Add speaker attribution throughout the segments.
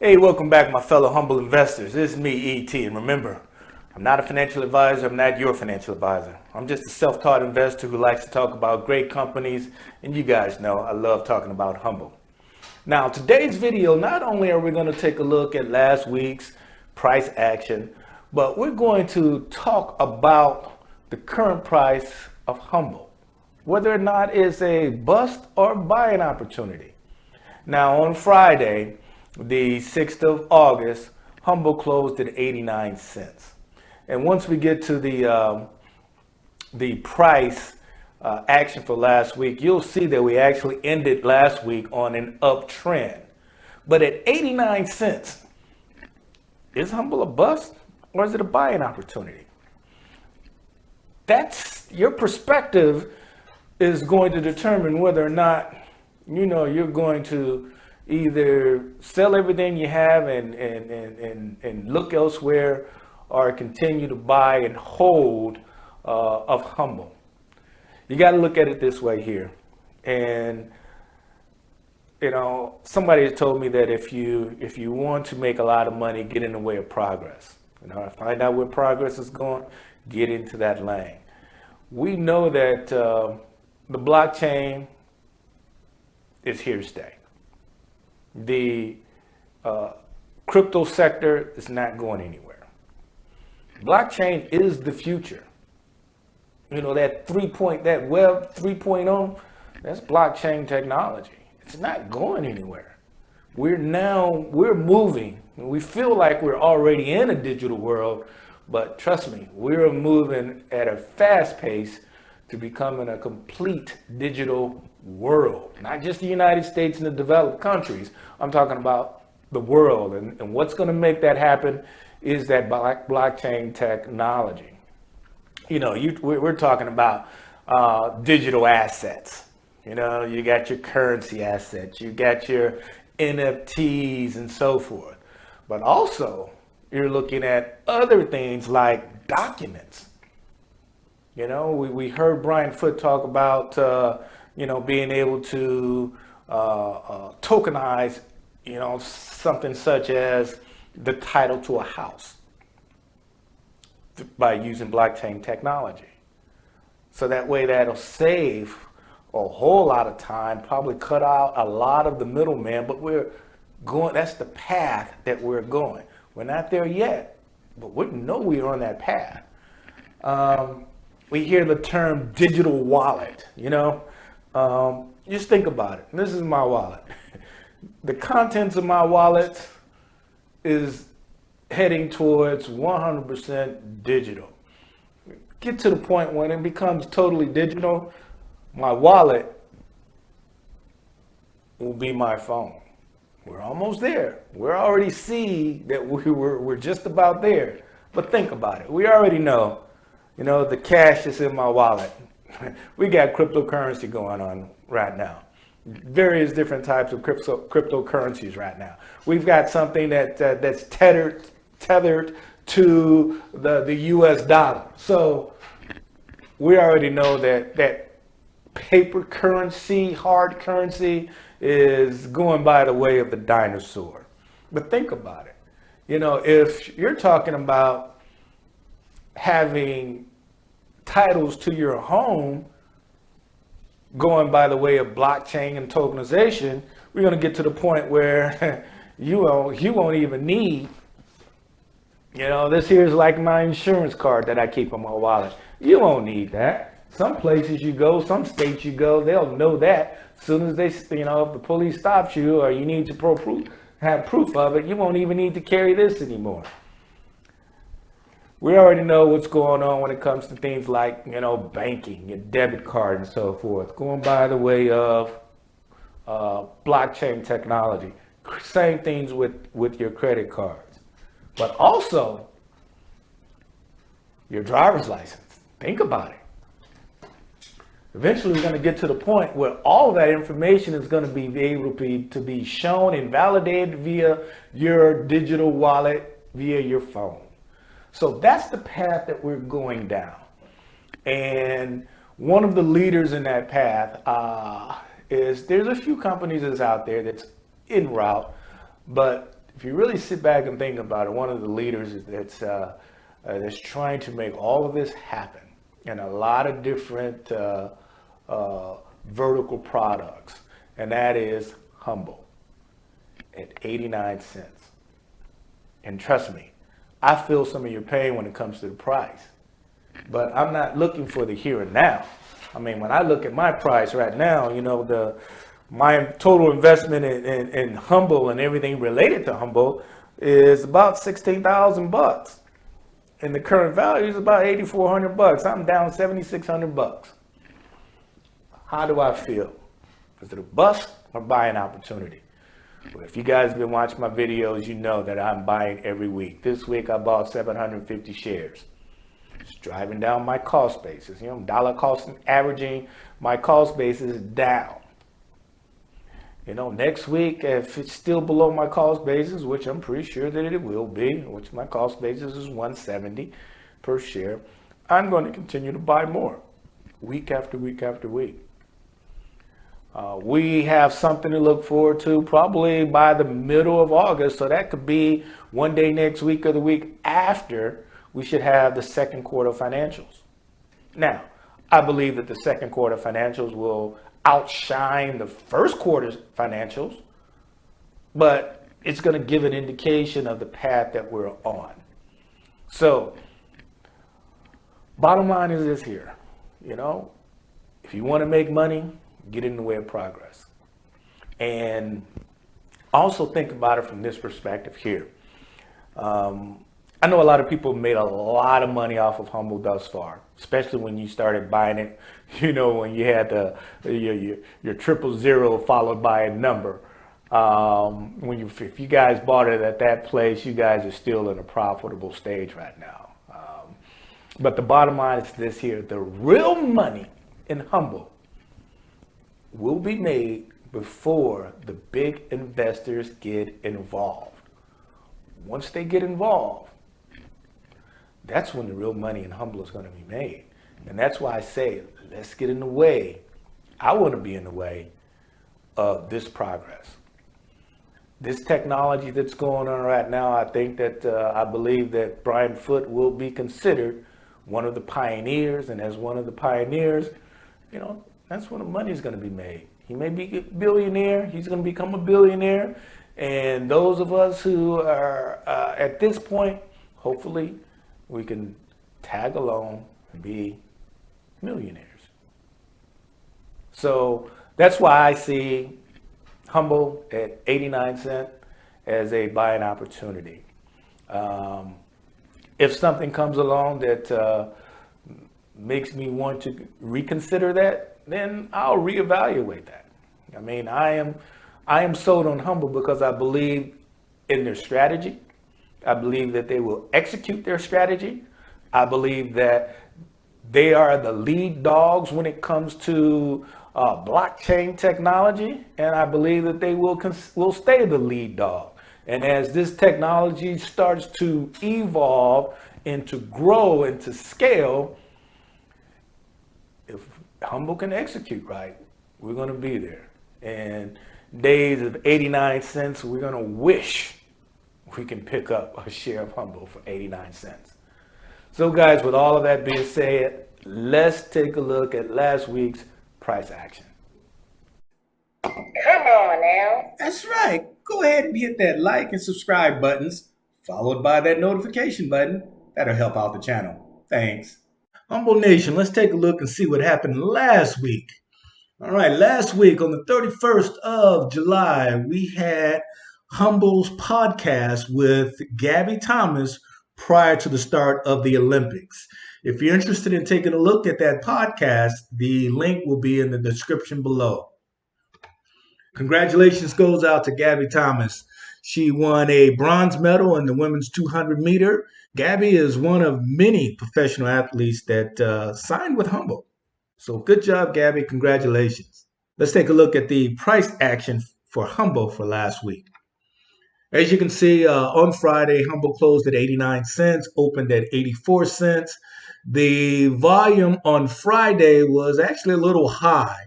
Speaker 1: Hey, welcome back, my fellow humble investors. This is me, ET, and remember, I'm not a financial advisor. I'm not your financial advisor. I'm just a self-taught investor who likes to talk about great companies, and you guys know I love talking about Humbl. Now, today's video, not only are we going to take a look at last week's price action, but we're going to talk about the current price of Humbl, whether or not it's a bust or buying opportunity. Now, on Friday, the 6th of August, Humbl closed at 89 cents. And once we get to the price action for last week, you'll see that we actually ended last week on an uptrend. But at 89 cents, is Humbl a bust or is it a buying opportunity? That's your perspective is going to determine whether or not you're going to either sell everything you have and look elsewhere, or continue to buy and hold of Humbl. You got to look at it this way here. And somebody has told me that if you want to make a lot of money, get in the way of progress. Find out where progress is going, get into that lane. We know that the blockchain is here to stay. The crypto sector is not going anywhere. Blockchain is the future. That that web 3.0, that's blockchain technology. It's not going anywhere. We're moving. We feel like we're already in a digital world, but trust me, we're moving at a fast pace to becoming a complete digital world. Not just the United States and the developed countries. I'm talking about the world. And what's going to make that happen is that blockchain technology. We're talking about digital assets. You got your currency assets, you got your NFTs and so forth. But also, you're looking at other things like documents. We heard Brian Foote talk about, being able to tokenize, something such as the title to a house by using blockchain technology. So that way that'll save a whole lot of time, probably cut out a lot of the middleman, but that's the path that we're going. We're not there yet, but we know we're on that path. We hear the term digital wallet, just think about it. This is my wallet. The contents of my wallet is heading towards 100% digital. Get to the point when it becomes totally digital, my wallet will be my phone. We're almost there. We already see that we're just about there. But think about it. We already know, the cash is in my wallet. We got cryptocurrency going on right now. Various different types of cryptocurrencies right now. We've got something that's tethered to the US dollar. So we already know that paper currency, hard currency, is going by the way of the dinosaur. But think about it. If you're talking about having titles to your home going by the way of blockchain and tokenization, we're going to get to the point where you won't even need, this here is like my insurance card that I keep on my wallet. You won't need that. Some places you go, some states you go, they'll know that. As soon as they, if the police stops you or you need to have proof of it, you won't even need to carry this anymore. We already know what's going on when it comes to things like, banking, your debit card and so forth, going by the way of blockchain technology. Same things with your credit cards. But also, your driver's license. Think about it. Eventually, we're going to get to the point where all of that information is going to be able to be shown and validated via your digital wallet, via your phone. So that's the path that we're going down. And one of the leaders in that path is there's a few companies that's out there that's en route, but if you really sit back and think about it, one of the leaders that's trying to make all of this happen in a lot of different vertical products, and that is Humbl at 89 cents. And trust me, I feel some of your pain when it comes to the price, but I'm not looking for the here and now. I mean, when I look at my price right now, my total investment in Humbl and everything related to Humbl is about $16,000, and the current value is about $8,400. I'm down $7,600. How do I feel? Is it a bust or buying opportunity? Well, if you guys have been watching my videos, you know that I'm buying every week. This week I bought 750 shares. It's driving down my cost basis. Dollar cost averaging, my cost basis is down. Next week, if it's still below my cost basis, which I'm pretty sure that it will be, which my cost basis is 170 per share, I'm going to continue to buy more week after week after week. We have something to look forward to probably by the middle of August. So that could be one day next week or the week after. We should have the second quarter financials. Now, I believe that the second quarter financials will outshine the first quarter's financials, but it's going to give an indication of the path that we're on. So, bottom line is this here, if you want to make money, get in the way of progress. And also think about it from this perspective here. I know a lot of people made a lot of money off of Humbl thus far, especially when you started buying it, when you had your 000 followed by a number. If you guys bought it at that place, you guys are still in a profitable stage right now. But the bottom line is this here, the real money in Humbl will be made before the big investors get involved. Once they get involved, that's when the real money in Humbl is going to be made. And that's why I say, let's get in the way. I want to be in the way of this progress. This technology that's going on right now, I think that I believe that Brian Foote will be considered one of the pioneers. And as one of the pioneers, that's when the money is going to be made. He may be a billionaire. He's going to become a billionaire. And those of us who are at this point, hopefully we can tag along and be millionaires. So that's why I see Humbl at 89 cents as a buying opportunity. If something comes along that makes me want to reconsider that, then I'll reevaluate that. I mean, I am sold on Humbl because I believe in their strategy. I believe that they will execute their strategy. I believe that they are the lead dogs when it comes to blockchain technology, and I believe that they will stay the lead dog. And as this technology starts to evolve and to grow and to scale, if Humbl can execute right, we're going to be there. And days of 89 cents, we're going to wish we can pick up a share of Humbl for 89 cents. So guys, with all of that being said, let's take a look at last week's price action.
Speaker 2: Come on now.
Speaker 3: That's right. Go ahead and hit that like and subscribe buttons, followed by that notification button. That'll help out the channel. Thanks. Humbl Nation, let's take a look and see what happened last week. All right, last week on the 31st of July, we had Humbl's podcast with Gabby Thomas prior to the start of the Olympics. If you're interested in taking a look at that podcast, the link will be in the description below. Congratulations goes out to Gabby Thomas. She won a bronze medal in the women's 200 meter. Gabby is one of many professional athletes that signed with Humbl. So good job, Gabby. Congratulations. Let's take a look at the price action for Humbl for last week. As you can see, on Friday, Humbl closed at 89 cents, opened at 84 cents. The volume on Friday was actually a little high.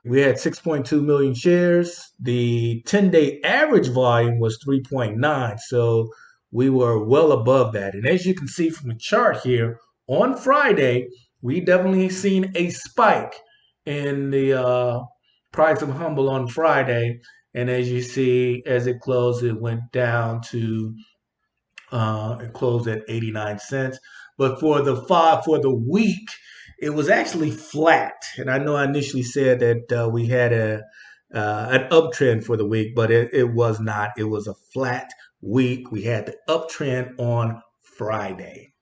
Speaker 3: We had 6.2 million shares. The 10-day average volume was 3.9. So we were well above that. And as you can see from the chart here, on Friday, we definitely seen a spike in the price of Humble on Friday. And as you see, as it closed, it went down to it closed at 89 cents. But for the week, it was actually flat. And I know I initially said that we had an uptrend for the week, but it was not. It was a flat week. We had the uptrend on Friday.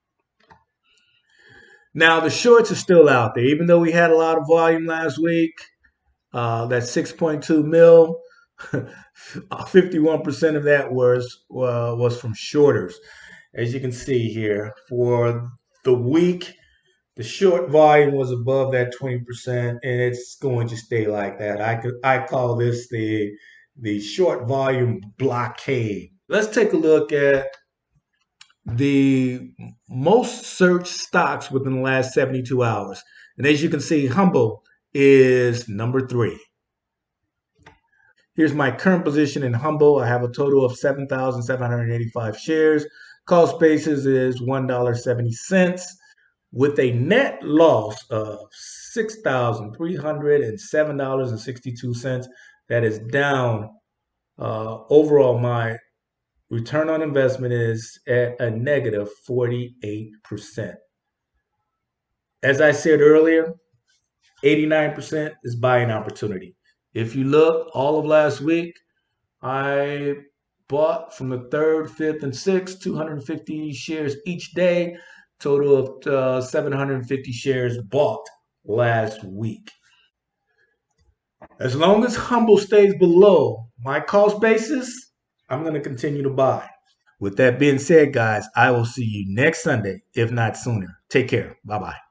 Speaker 3: Now the shorts are still out there, even though we had a lot of volume last week. That 6.2 mil, 51% of that was from shorters. As you can see here, for the week, the short volume was above that 20%, and it's going to stay like that. I call this the short volume blockade. Let's take a look at the most searched stocks within the last 72 hours. And as you can see, Humbl is number 3. Here's my current position in Humbl. I have a total of 7,785 shares. Cost basis is $1.70 with a net loss of $6,307.62. That is down. Overall, my return on investment is at a negative 48%. As I said earlier, 89% is buying opportunity. If you look, all of last week, I bought from the 3rd, 5th, and 6th, 250 shares each day, total of 750 shares bought last week. As long as Humbl stays below my cost basis, I'm going to continue to buy. With that being said, guys, I will see you next Sunday, if not sooner. Take care. Bye-bye.